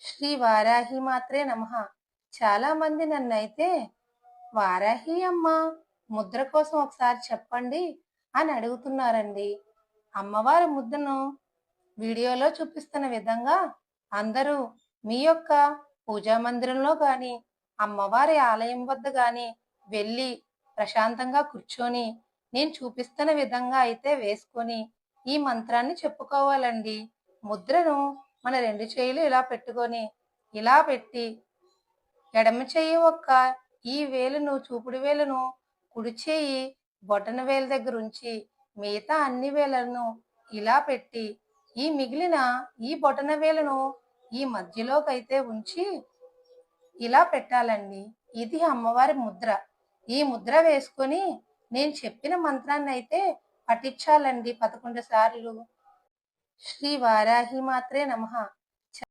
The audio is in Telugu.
శ్రీ వారాహి మాత్రే నమః. చాలా మంది నన్నైతే వారాహి అమ్మ ముద్ర కోసం ఒకసారి చెప్పండి అని అడుగుతున్నారండి. అమ్మవారి ముద్రను వీడియోలో చూపిస్తున్న విధంగా అందరూ మీ యొక్క పూజా మందిరంలో గాని, అమ్మవారి ఆలయం వద్ద గాని వెళ్ళి ప్రశాంతంగా కూర్చొని నేను చూపిస్తున్న విధంగా అయితే వేసుకొని ఈ మంత్రాన్ని చెప్పుకోవాలండి. ముద్రను మన 2 చేతులు ఇలా పెట్టుకొని ఇలా పెట్టి ఎడమ చెయ్యి ఒక్క ఈ వేలును చూపుడు వేలును కుడి చెయ్యి బొటన వేలు దగ్గర ఉంచి మిగతా అన్ని వేలను ఇలా పెట్టి ఈ మిగిలిన ఈ బొటన వేలును ఈ మధ్యలోకైతే ఉంచి ఇలా పెట్టాలండి. ఇది అమ్మవారి ముద్ర. ఈ ముద్ర వేసుకొని నేను చెప్పిన మంత్రాన్ని అయితే పఠించాలండి 11 సార్లు. శ్రీ వారాహి మాత్రే నమః.